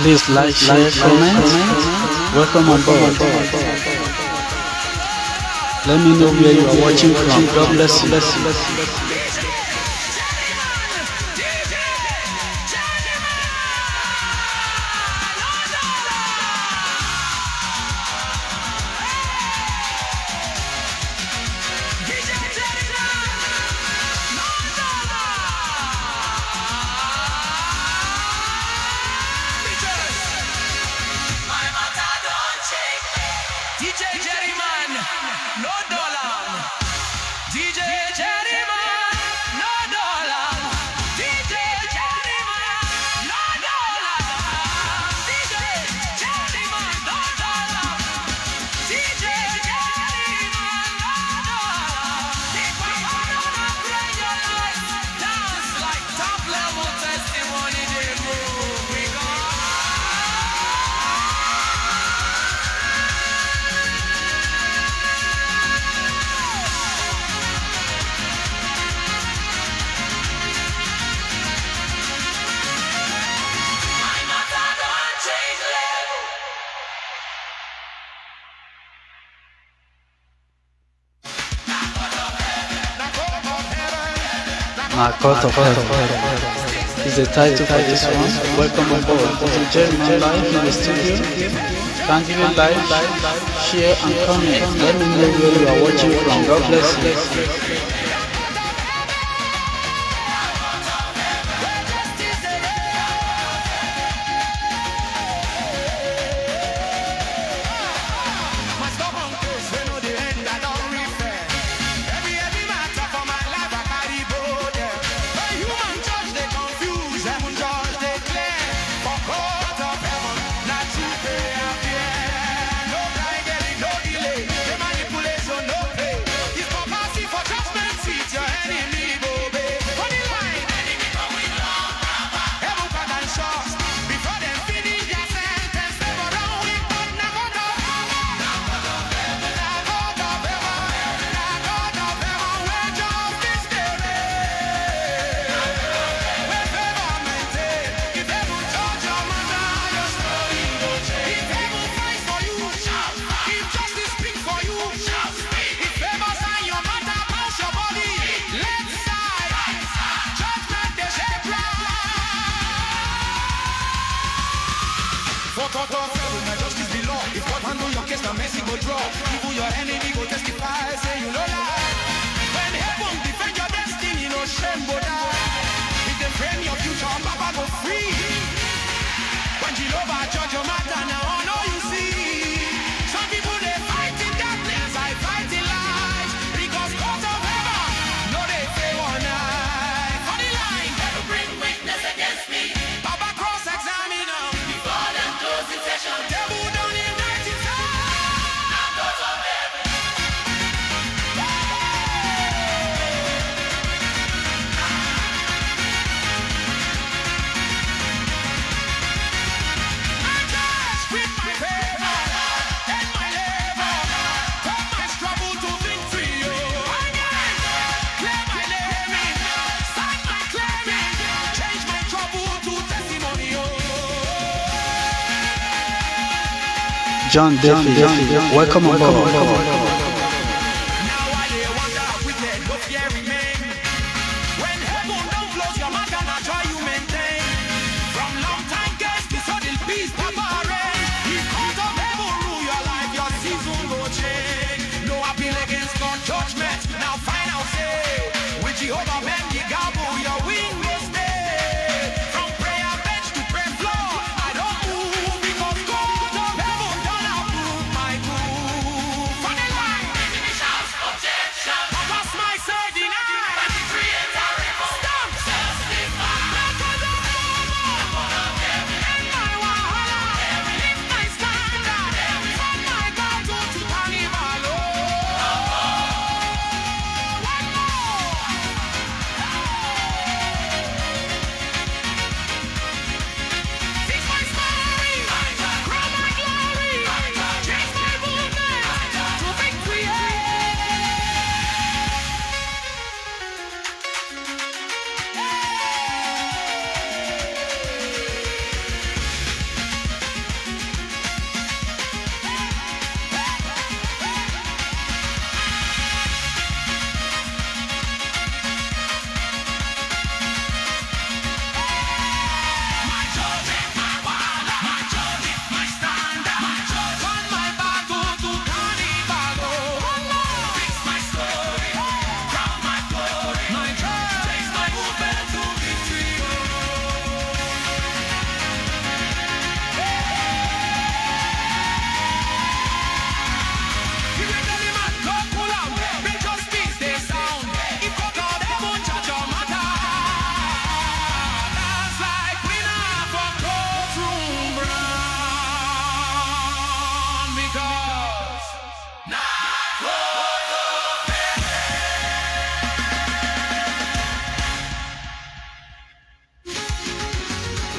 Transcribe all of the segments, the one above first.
Please like, share, comment. Welcome on board. Let me know where you are watching from. God bless you. DJ Jerryman, no dollar. DJ Jerryman, no dollar. DJ Jerryman, no dollar. DJ Jerryman, no dollar. DJ Jerryman, no dollar. If I wanna pray your life, dance like top level testimony, they move. We go. My court of heaven is the title for this one. Welcome on board. DJ Jerryman live in the studio. Thank you live, share and comment. Let me know where you are watching from. God bless you. John Duffy, welcome on board. Now I dey wonder wicked no fear remain. When heaven don't close your mouth and I try you maintain. From long time guests to sudden peace, Papa reign. He comes of heaven rule your life, your season go change. No appeal against God judgment. Now final say, with Jehovah bend the gobble, your wing will stay. From prayer bench to prayer floor, I don't move because God of heaven done approve my move. Funny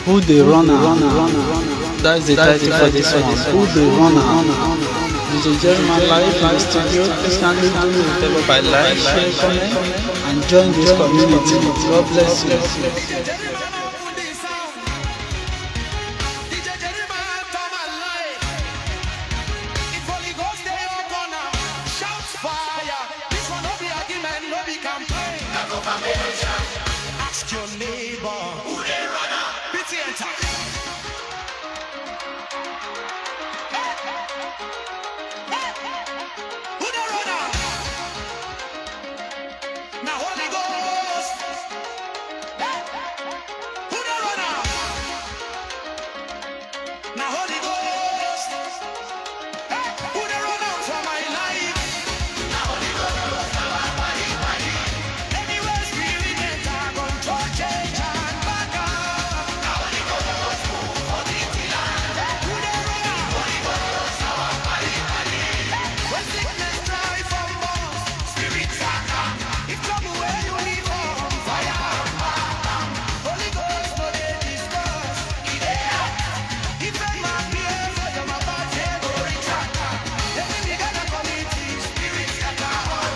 Who the runner? That's the title for this one. Who the runner? DJ Jerryman live in the studio. Please kindly do me a favor by like, share, comment, and join this community. God bless you. DJ Jerryman open this sound. DJ Jerryman come alive. If Holy Ghost they up on now, shout fire. This one no be argument, no be campaign. Ask your neighbor. Who they runner? Pity and tax. Who the runner? Now Holy Ghost. Who the runner? Now Holy Ghost. Who the runner for my life? Anywhere spirit enter, control change and back up. Who the runner? When sickness dry from bones, spirits are come. If trouble where you live from, fire. Holy Ghost no dey discuss. If a man behave for them apart, they go retract. Enemy gonna committee, spirits scatter all.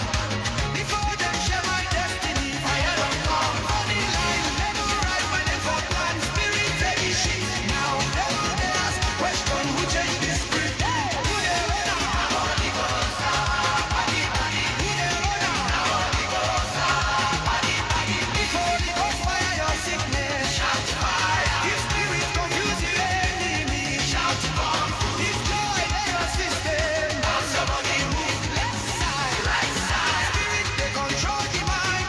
Before them share my destiny, fire don't come. Funny line, never right when they for plan. Spirit take shit. Now never they ask question who change this spirit. Who they runner? Holy Ghost. Who they runner? Holy Ghost. If Holy Ghost fire your sickness, shout fire. If spirit confuse your enemy, shout bomb. If joy in your system, somebody move left side, right side. Spirit they control the mind.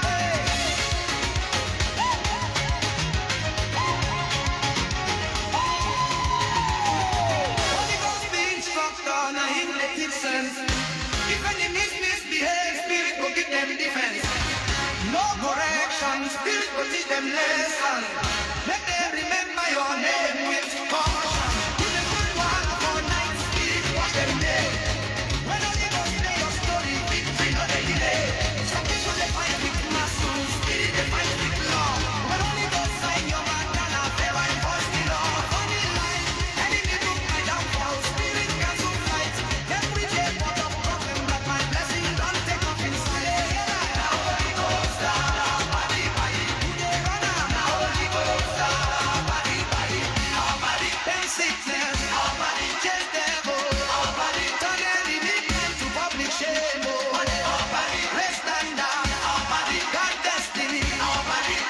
Holy Ghost be instructor, now him let it sense. If enemies misbehave, spirit will give them defense. No correction, spirit will teach them lesson. Let them remember your name with caution. You the good one for night, spirit watch them day. When Holy Ghost play your story, victory no dey delay. Some people they fight with muscle, spirit they fight with law. When Holy Ghost sign your bandana, favor enforce the law. Funny line, enemy took my downfall, spirit cancel flight. Every day what of problem, but my blessing don't take off inside. Now Holy Ghost, body, who they runner? Now Holy Ghost, body, then sickness, chase devil, turn enemy to public shame. Raise standard, God destiny,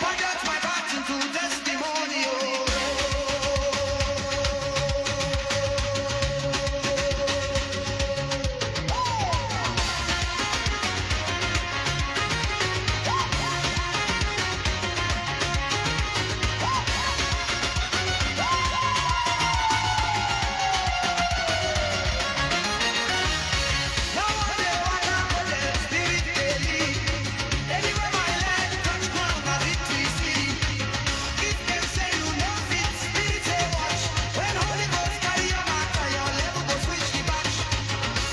project my path into testimony. Now what they wanna project, spirit they lead. Anywhere my leg touch ground, na victory see. If them say you no fit, spirit say watch. When Holy Ghost carry your matter, your level go switch the batch.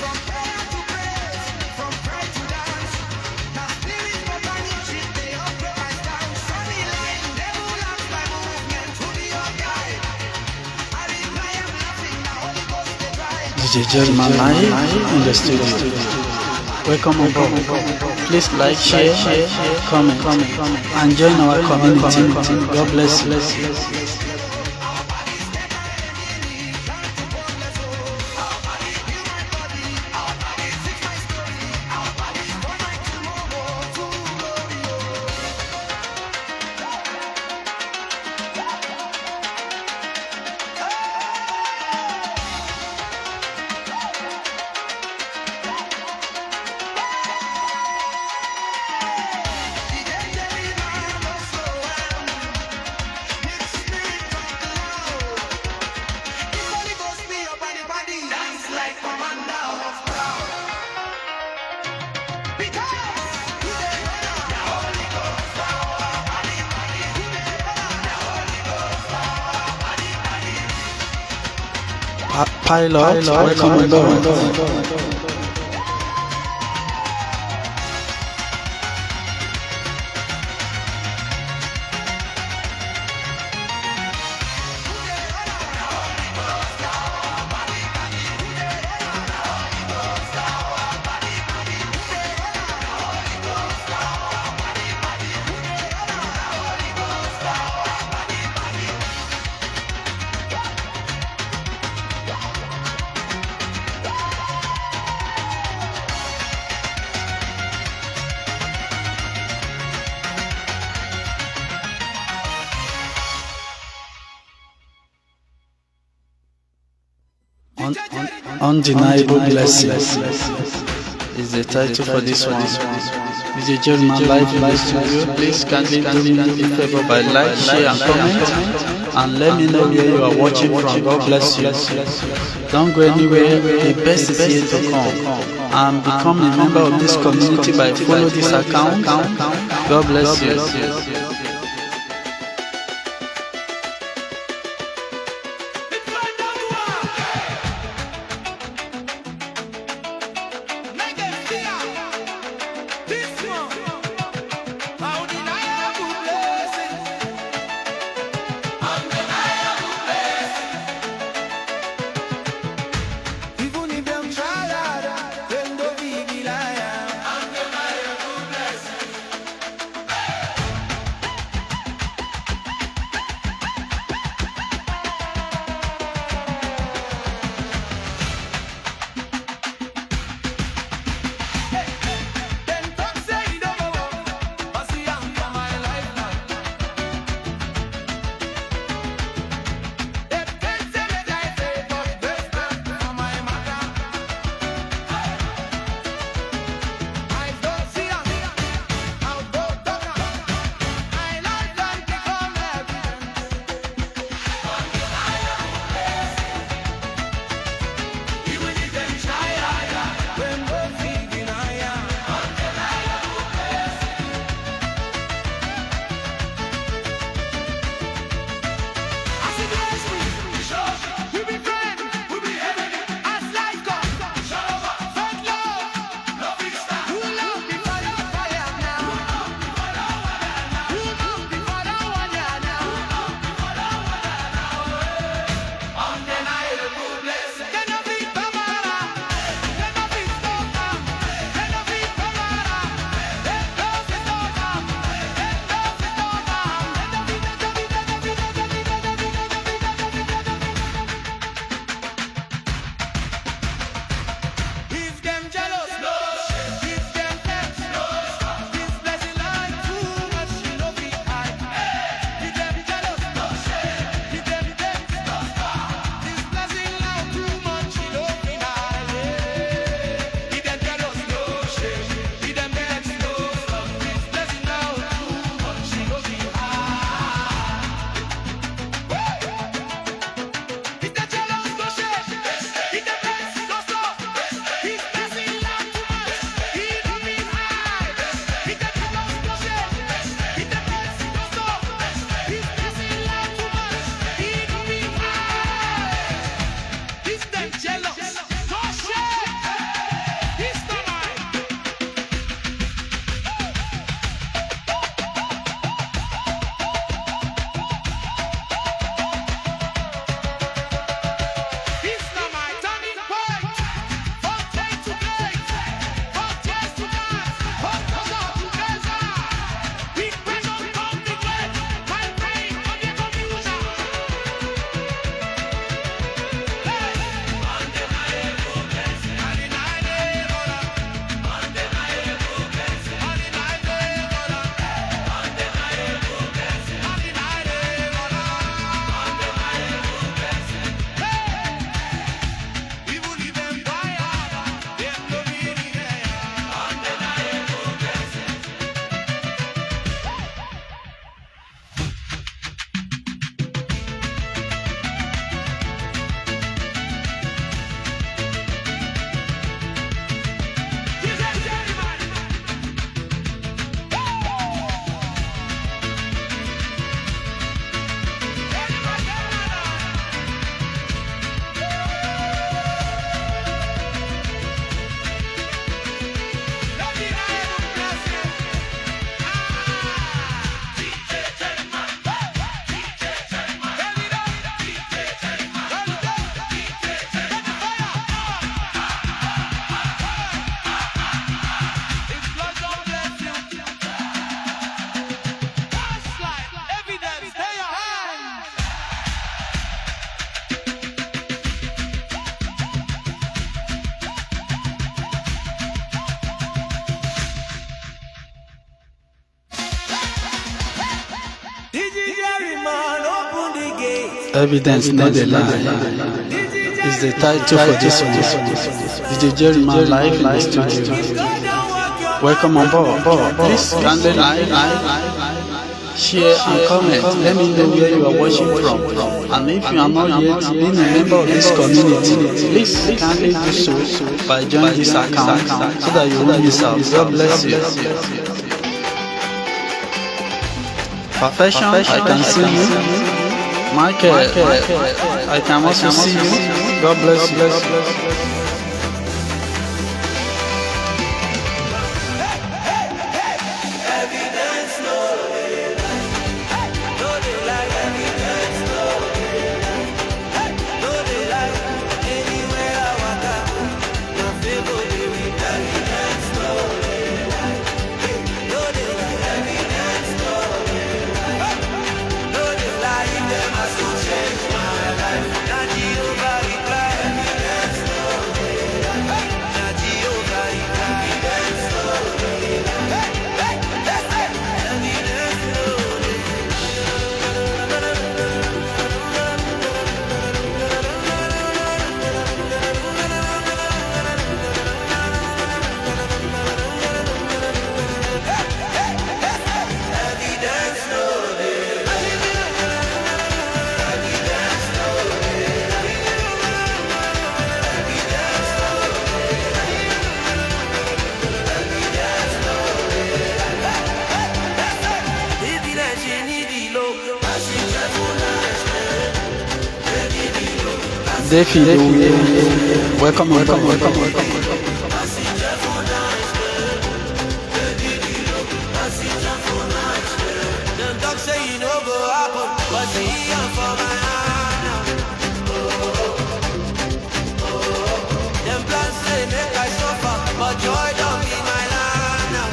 From prayer to praise, from prayer to dance. Now spirit go banish it, they upgrade my stance. Sunny line, devil laughs my movement, who be your guide? I reply I'm laughing, now Holy Ghost they drive. DJ Jerryman live in the studio. Welcome on board. Please like, share, comment, and join our community. God bless you. Pilot, welcome on board. Undeniable blessing is the title for this one. DJ Jerryman live in the studio. Please kindly do me a favor by like, share and comment, and let me know where you are watching from. God bless you. Don't go anywhere, the best is yet to come. And become a member of this community by following this account. God bless you. DJ Jerryman, open the gate. Evidence, not a lie. is the title for this one. DJ Jerryman live in the studio. Welcome on board. Please kindly like, share and comment. Let me know where you are watching from. And if you are not yet been a member of this community, please kindly do so by joining this account so that you won't miss out. God bless you. Perfection, I can see you. Michael, I can also see you. God bless you. Defi, welcome. Them dogs say you know go happen, but see I'm for my hand now. Them plans say make I suffer, but joy don't be my land now.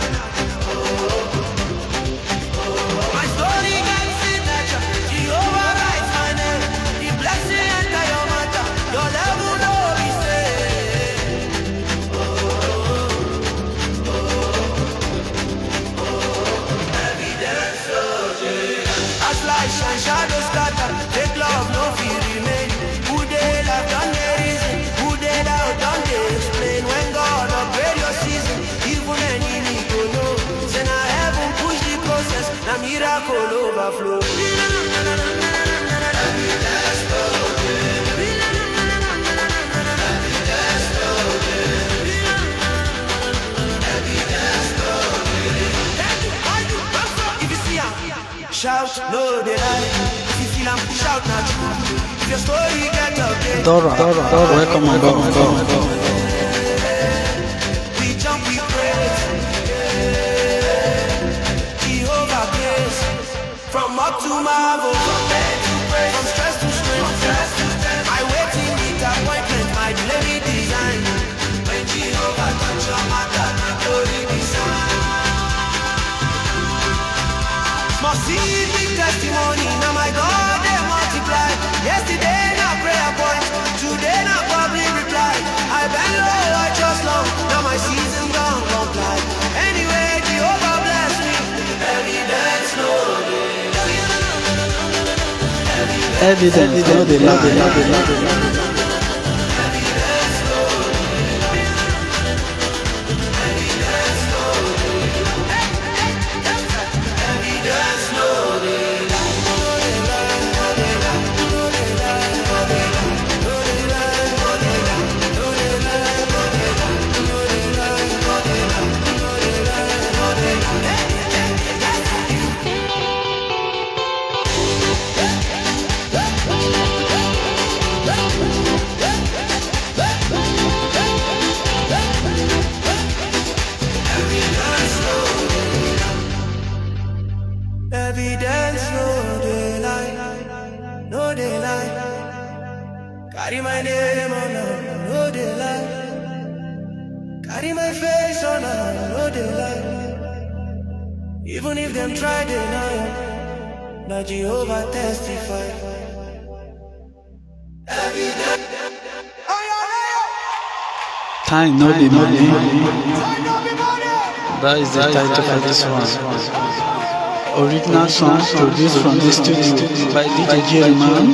My story gets signature, Jehovah writes my name. The blessing enter your matter, your level no be and shadows scatter, take love, no fear remain. Who they love, done the reason. Who they love, done they explain. When God upgrade your season, even any go know. Say now heaven push the process, now miracle overflow. If you see shout, no they lie. If you feel I'm shout not true. If your story get updated, Dora, welcome on board. We jump, we praise. Jehovah praise. From up to marvel, from bed to praise, from stress to strength. My waiting need appointment, my delay design. When Jehovah touch your matter, my glory design. Must see big testimony, now my God they multiply. Yesterday na prayer point, today na public reply. I been low, I just long, now my season gone comply. Anyway, Jehovah bless me. Evidence no delay. Evidence no delay. Evidence no daylight, no daylight. Carry my name on her, no daylight. Carry my face on her, no daylight. Even if them try deny, now Jehovah testify. Evidence. Time no delay. That is the title for this one. Original song produced from the studio by DJ Jerryman.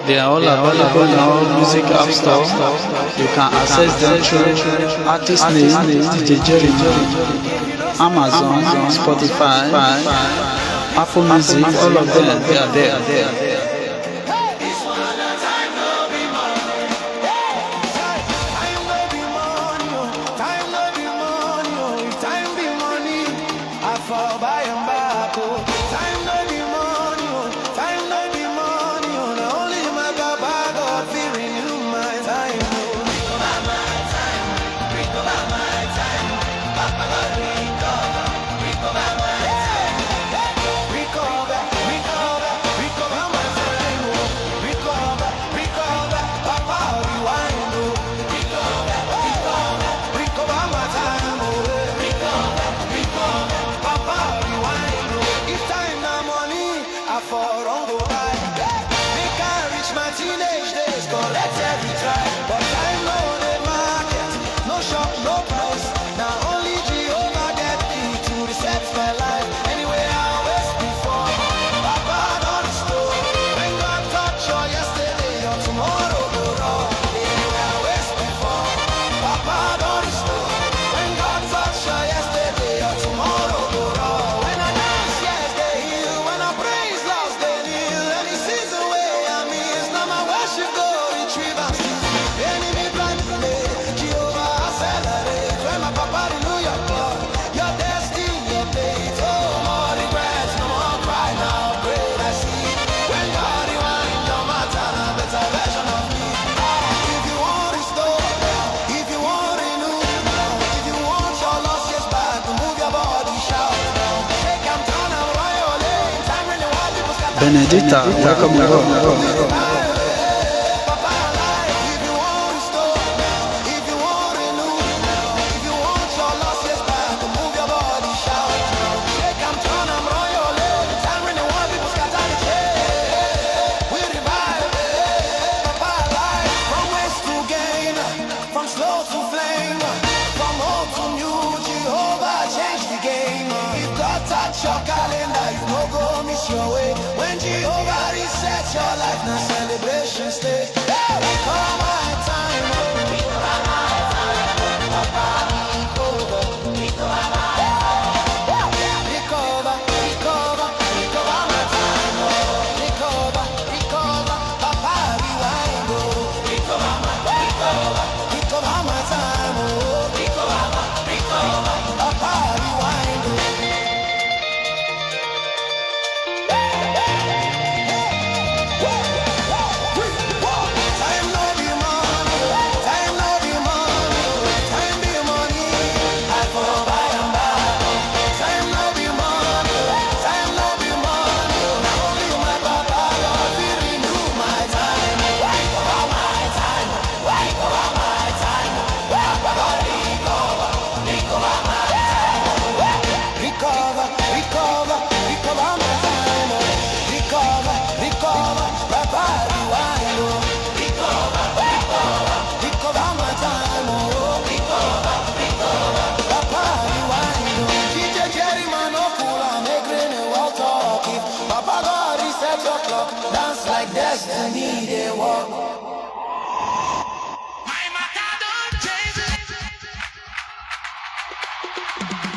They are all available in all music app store. You can access them through artist name DJ Jerryman, Amazon, Spotify, Apple Music, all of them, they are there. Benedicta, welcome aboard.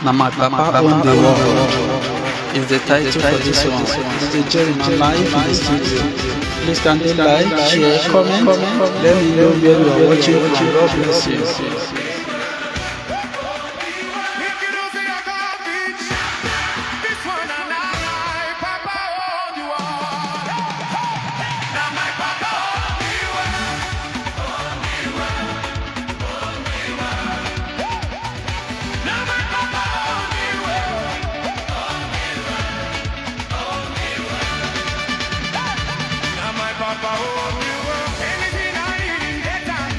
Now my papa on the wall is the title for this one. DJ Jerryman live in the studio. Please can you like, share, comment, let me know where you are watching from. God bless you. Anything I need in that time.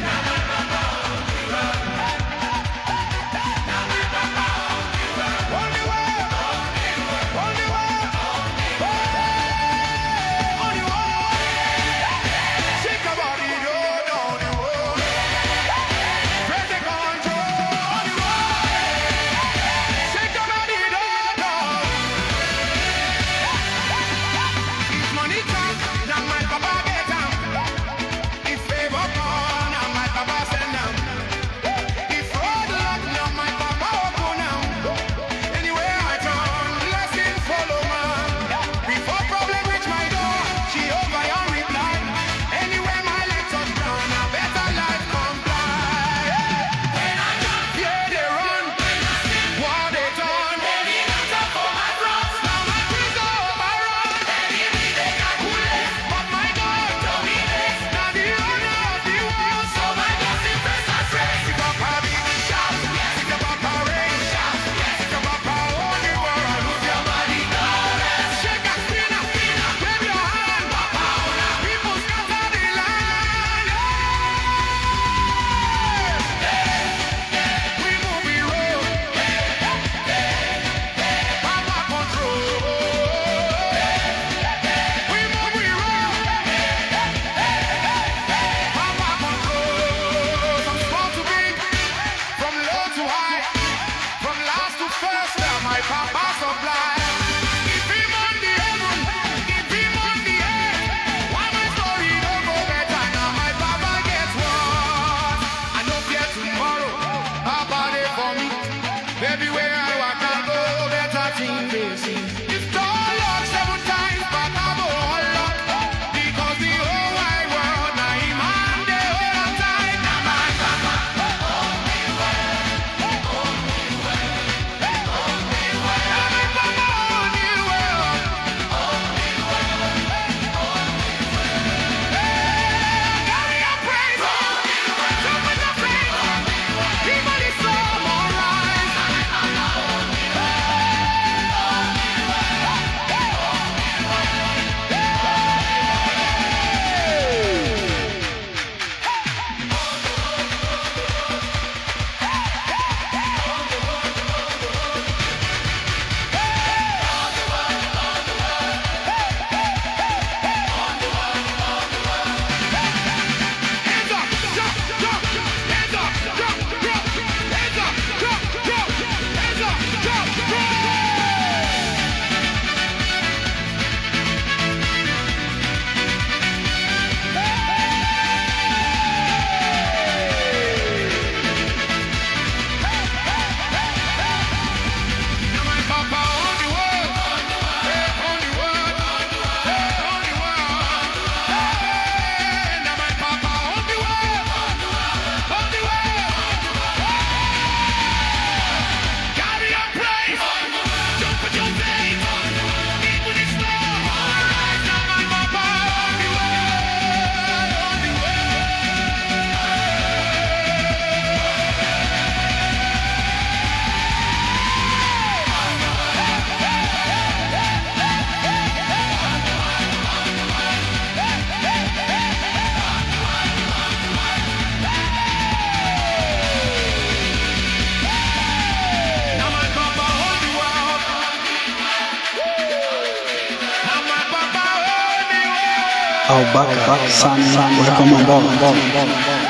back, Sunny, welcome on board.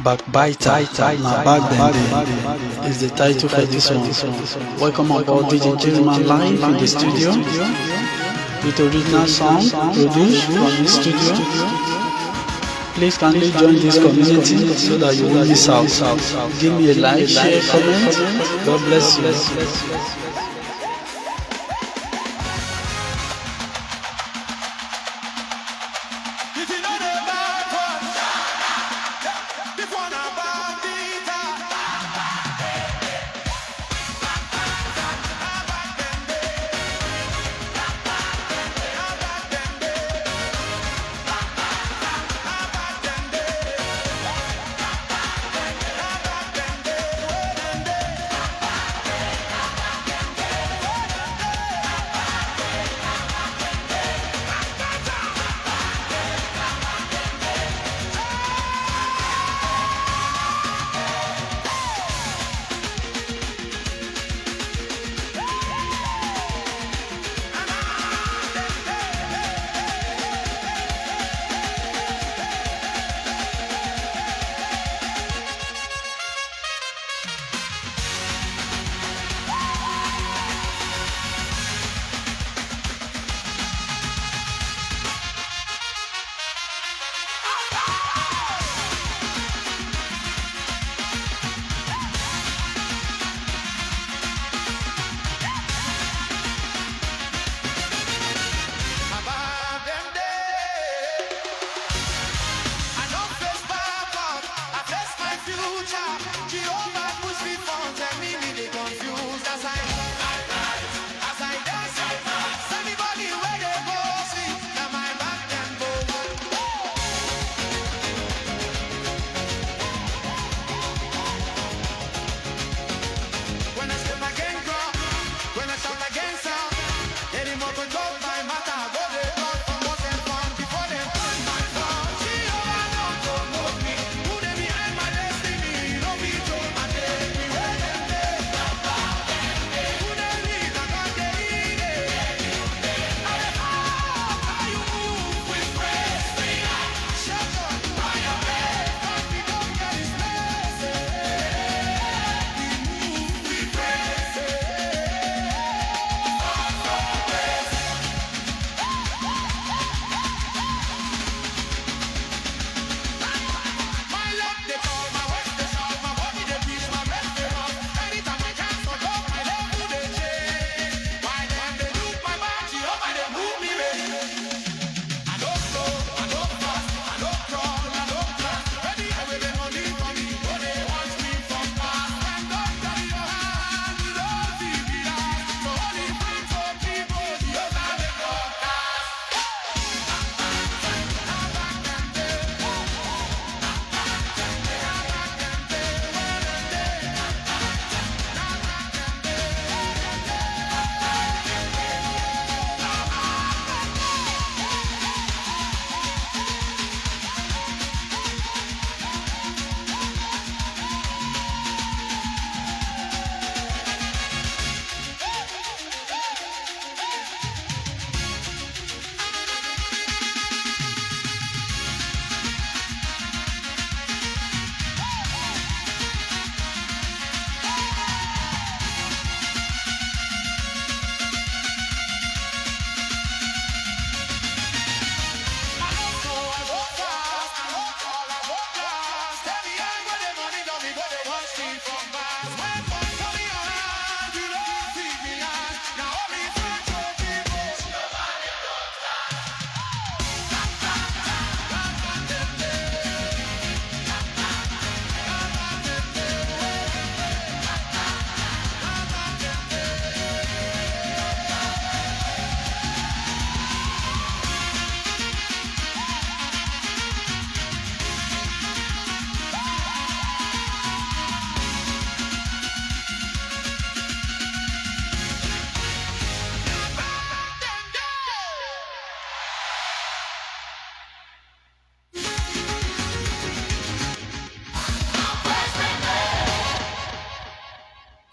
Backbiter, now back then is the title for this one. Welcome on board DJ Jerryman live in the studio with original sound produced from the studio. Please kindly join this community so that you won't miss out. Give me a like, share, comment. God bless you.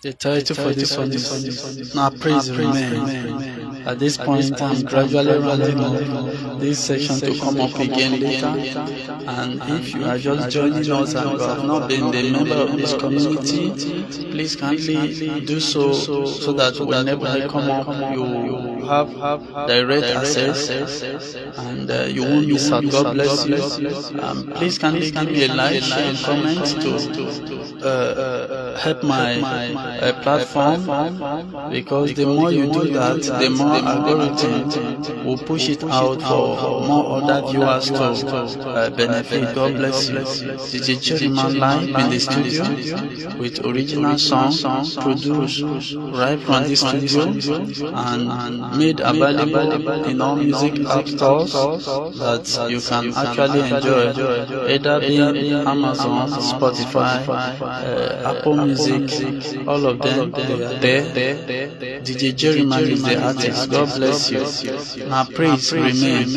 The title for this one is Now Praise Remain. At this point, I'm gradually rounding up this section to come up again later. And if you are just joining us and you have not been a member of this community, please kindly do so that whenever I come up, you have direct access and you won't miss out. God bless you. Please kindly give me a like, share, and comment to help my platform, because the more you do that, the more algorithm will push it out for more other viewers to benefit. God bless you. DJ Jerryman live in the studio with original song produced right from the studio and made available in all music app stores that you can actually enjoy, either being Amazon, Spotify, Apple Music, all of them, they are there. DJ Jerryman is the artist. God bless you. Now praise remain.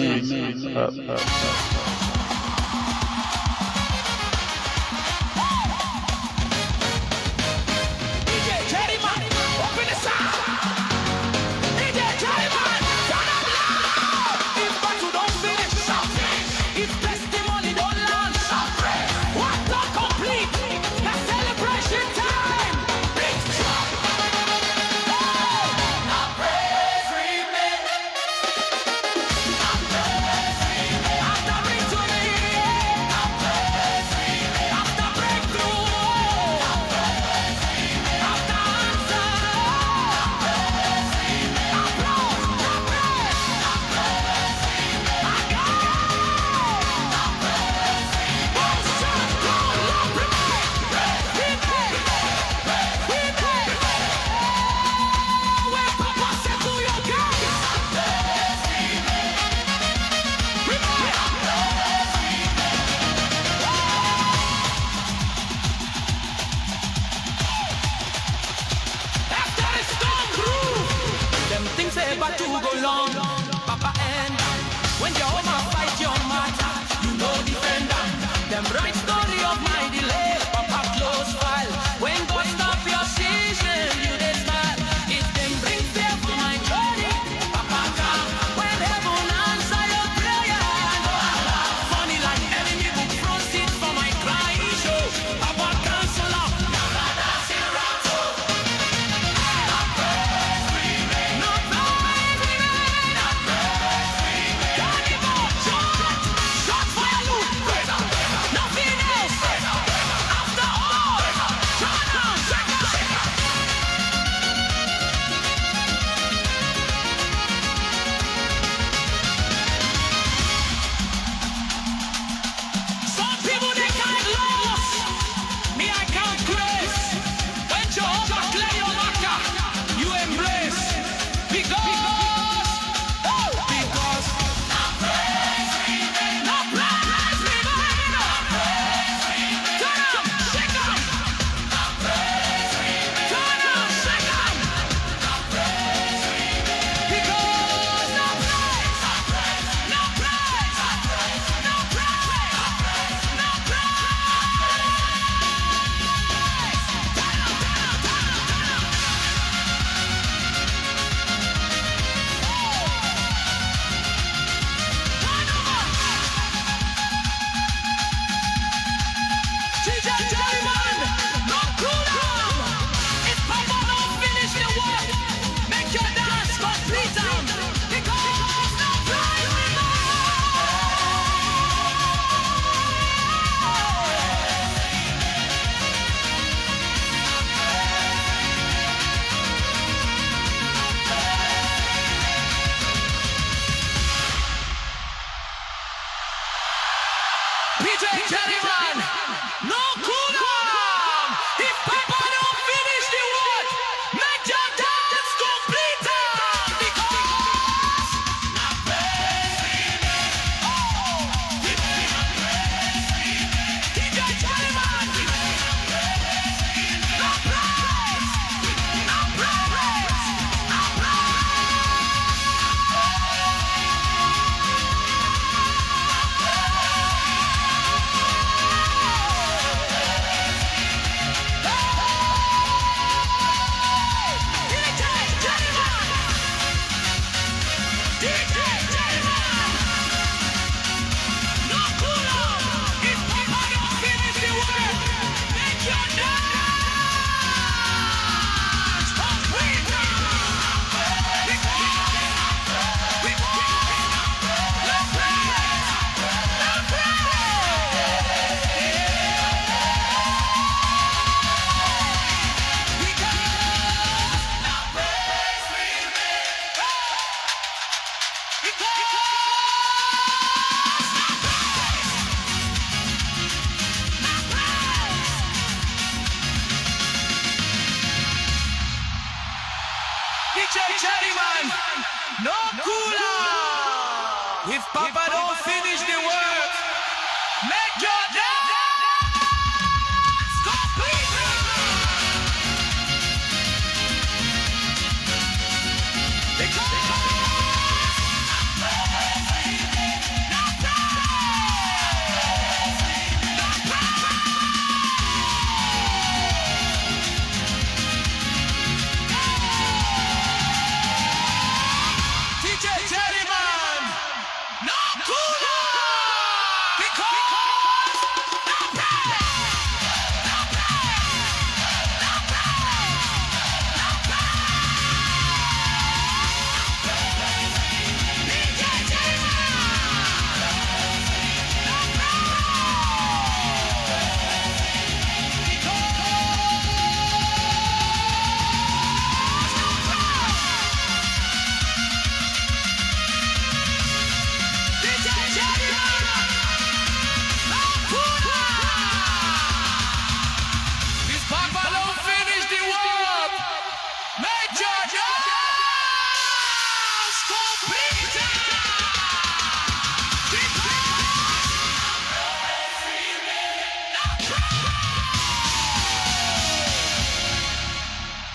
DJ Jerryman, no cool down. If Papa don't finish the work, make your dance complete. Because now praise DJ Jerryman, no praise, no praise, no praise. DJ Jerryman, no cooler. If Papa don't finish the work, make your dance complete. DJ Jerryman, no cooler.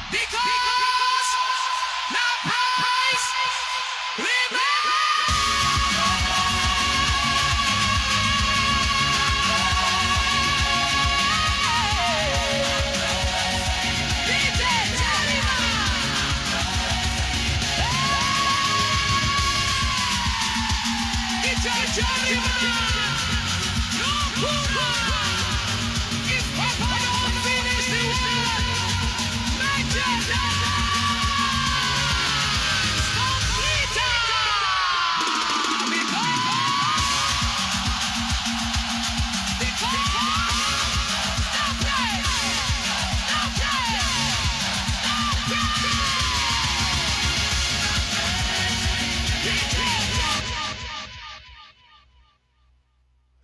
Because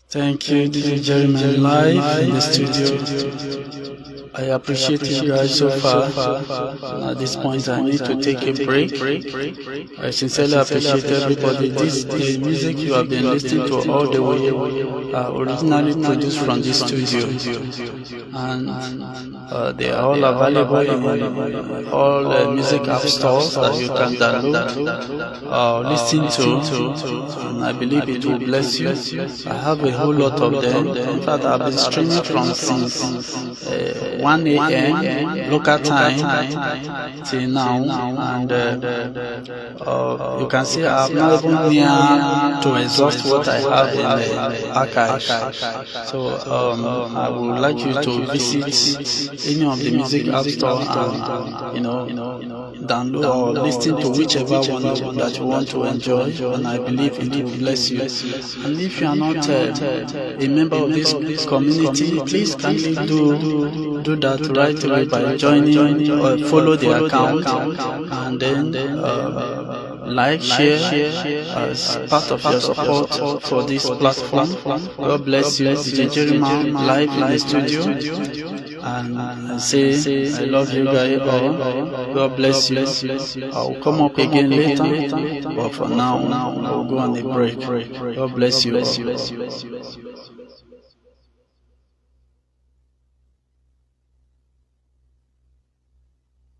Thank you, DJ Jerryman, live in the studio. I appreciate you guys so far. And at this point, I need to take a break. I sincerely appreciate everybody. This the music you have been listening to all the way originally produced from this studio, and they are all available in all music app stores that you can download or listen to. And I believe it will bless you. I have a whole lot of them. In fact, I've been streaming from since 1 a.m. local time till now, and you can see I'm not even near to exhaust what I have in the archive. So I would like you to visit any of the music app store and download or listen to whichever one that you want to enjoy, and I believe it will bless you. And if you are not a member of this community, please kindly do that right away by joining or follow the account, and then like, share as part of your support for this platform. God bless you. DJ Jerryman live in the studio, and say I love you guys all. God bless you. I'll come up again later, but for now I'll go on a break. God bless you.